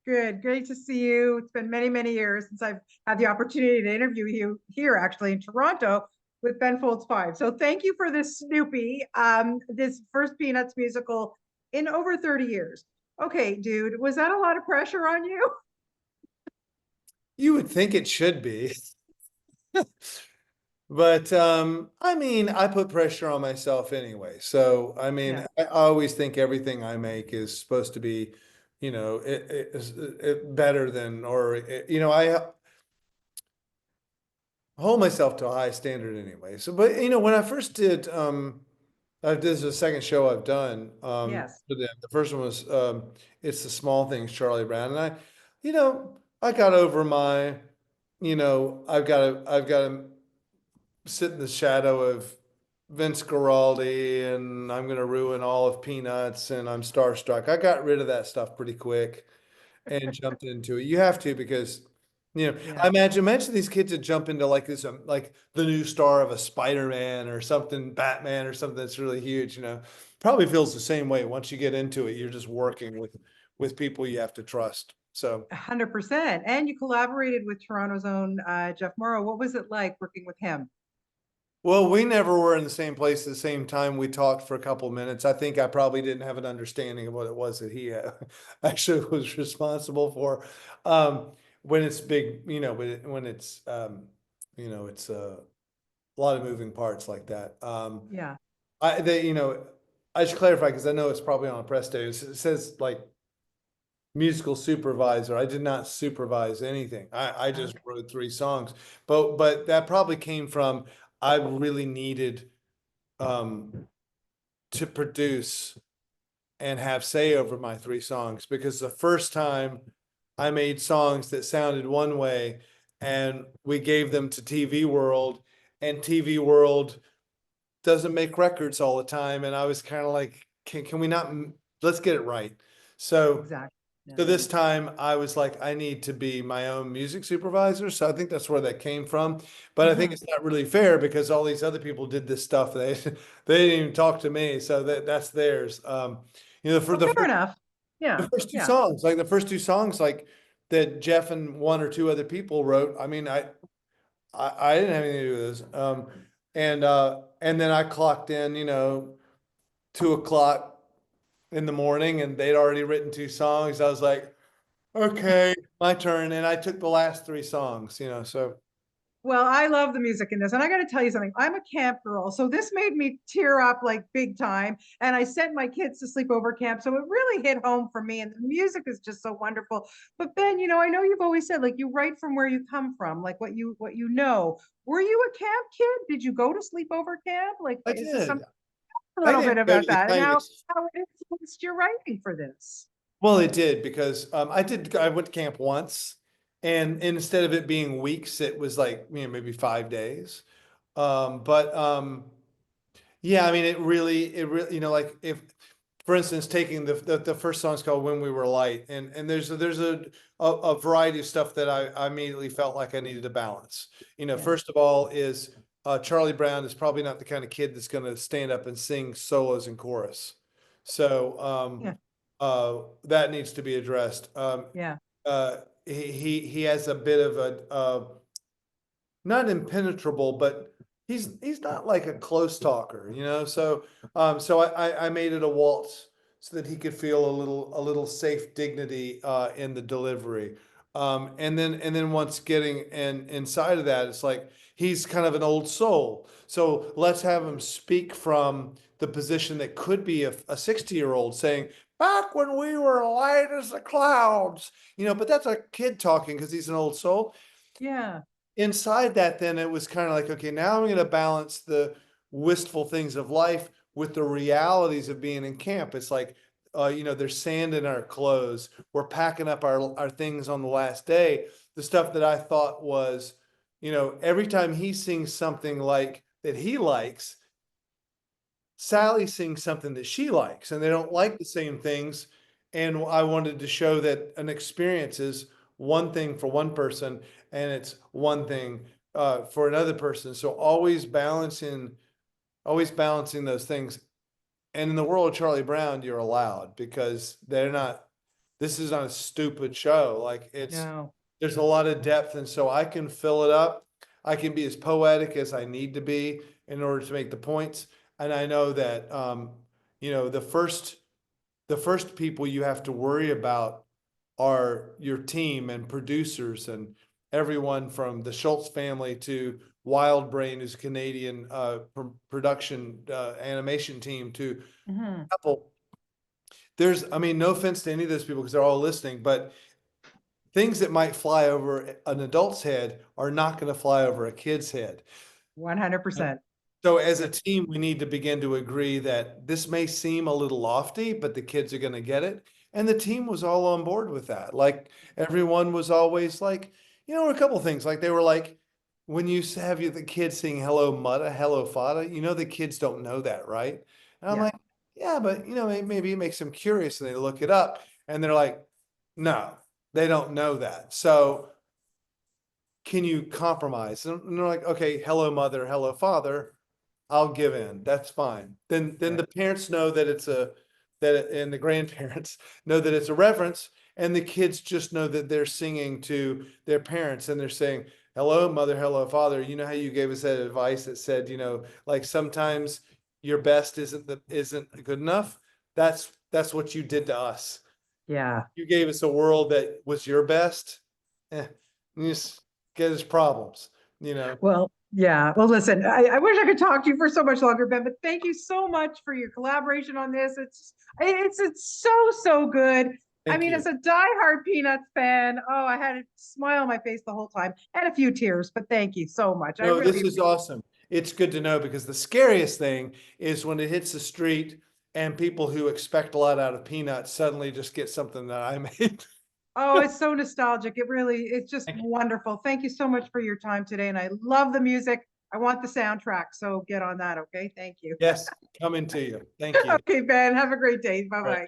Good. Great to see you. It's been many, many years since I've had the opportunity to interview you here, actually in Toronto with Ben Folds 5. So thank you for this Snoopy, this first Peanuts musical in over 30 years. Okay, dude, was that a lot of pressure on you? You would think it should be. But I mean, I put pressure on myself anyway. So I mean, Yeah. I always think everything I make is supposed to be, better than, or I hold myself to a high standard anyway. So, but when I first did, this is the second show I've done Yes. for them. The first one was It's the Small Things, Charlie Brown, and I got over my, I've got to sit in the shadow of Vince Guaraldi, and I'm going to ruin all of Peanuts, and I'm starstruck. I got rid of that stuff pretty quick and jumped into it. You have to because, I Yeah. imagine these kids that jump into like this, like the new star of a Spider-Man or something, Batman or something that's really huge. Probably feels the same way. Once you get into it, you're just working with people you have to trust. So. 100%. And you collaborated with Toronto's own Jeff Morrow. What was it like working with him? Well, we never were in the same place at the same time. We talked for a couple of minutes. I think I probably didn't have an understanding of what it was that he actually was responsible for. When it's big, when it's, it's a lot of moving parts like that. Yeah. I should clarify because I know it's probably on a press day. It says like musical supervisor. I did not supervise anything. I just Okay. wrote three songs, but that probably came from I really needed um, to produce and have say over my three songs because the first time I made songs that sounded one way and we gave them to TV World, and TV World doesn't make records all the time. And I was kind of like, can we not, let's get it right. So Exactly. Yeah. so this time I was like, I need to be my own music supervisor. So I think that's where that came from. But I think Hmm. it's not really fair because all these other people did this stuff. They didn't even talk to me. So that's theirs. For Well, fair enough. the Yeah. first two Yeah. songs, like the first two songs, like that Jeff and one or two other people wrote. I mean, I didn't have anything to do with this. And then I clocked in, 2 o'clock in the morning, and they'd already written two songs. I was like, okay, my turn. And I took the last three songs, so. Well, I love the music in this. And I got to tell you something. I'm a camp girl. So this made me tear up like big time. And I sent my kids to sleepover camp. So it really hit home for me. And the music is just so wonderful. But Ben, I know you've always said like you write from where you come from, like what you know. Were you a camp kid? Did you go to sleepover camp? Like, I is this did. something a I little bit didn't go about to the that and kind of, how it influenced your writing for this? well, it did because I went to camp once, and instead of it being weeks, it was like, maybe 5 days. But yeah, I mean, it really, like if, for instance, taking the first song is called "When We Were Light," and there's a variety of stuff that I immediately felt like I needed to balance. Yeah. First of all is Charlie Brown is probably not the kind of kid that's going to stand up and sing solos and chorus, so Yeah. that needs to be addressed. Yeah. He has a bit of a not impenetrable, but he's not like a close talker, So I made it a waltz so that he could feel a little safe dignity in the delivery. And then once getting inside of that, it's like he's kind of an old soul. So let's have him speak from the position that could be a 60-year-old saying, back when we were light as the clouds, but that's a kid talking because he's an old soul. Yeah. Inside that, then it was kind of like, okay, now I'm going to balance the wistful things of life with the realities of being in camp. It's like, there's sand in our clothes. We're packing up our things on the last day. The stuff that I thought was, every time he sings something like that he likes, Sally sings something that she likes, and they don't like the same things. And I wanted to show that an experience is one thing for one person, and it's one thing for another person. So always balancing those things. And in the world of Charlie Brown, you're allowed because they're not. this is not a stupid show. Like No. there's a lot of depth, and so I can fill it up. I can be as poetic as I need to be in order to make the points. And I know that, you know, the first people you have to worry about are your team and producers and everyone from the Schultz family to Wild Brain, who's a Canadian production animation team, to Mhm. Apple. There's, I mean, no offense to any of those people because they're all listening, but things that might fly over an adult's head are not going to fly over a kid's head. 100%. So as a team, we need to begin to agree that this may seem a little lofty, but the kids are going to get it. And the team was all on board with that. Like everyone was always like, you know, a couple things like they were like, when you have the kids sing "Hello Mutta, Hello Fada," you know the kids don't know that, right? And I'm Yeah. like, yeah, but you know maybe it makes them curious and they look it up and they're like, no, they don't know that. So can you compromise? And they're like, okay, hello mother, hello father. I'll give in. That's fine. Then Good. the parents know that it's and the grandparents know that it's a reference, and the kids just know that they're singing to their parents and they're saying, hello, mother, hello, father. You know how you gave us that advice that said, you know, like sometimes your best isn't good enough. That's what you did to us. Yeah. You gave us a world that was your best. You just get us problems, you know. Well, yeah. Well, listen, I wish I could talk to you for so much longer, Ben, but thank you so much for your collaboration on this. It's so good. I Thank mean, you. as a diehard Peanuts fan, oh, I had a smile on my face the whole time and a few tears, but thank you so much. I No, really this is awesome. It's good to know because the scariest thing is when it hits the street and people who expect a lot out of Peanuts suddenly just get something that I made. Oh, it's so nostalgic. It's just Thank you. wonderful. Thank you so much for your time today. And I love the music. I want the soundtrack. So get on that. Okay. Thank you. Yes, coming to you. Thank you. Okay, Ben. Have a great day. Bye All right. bye.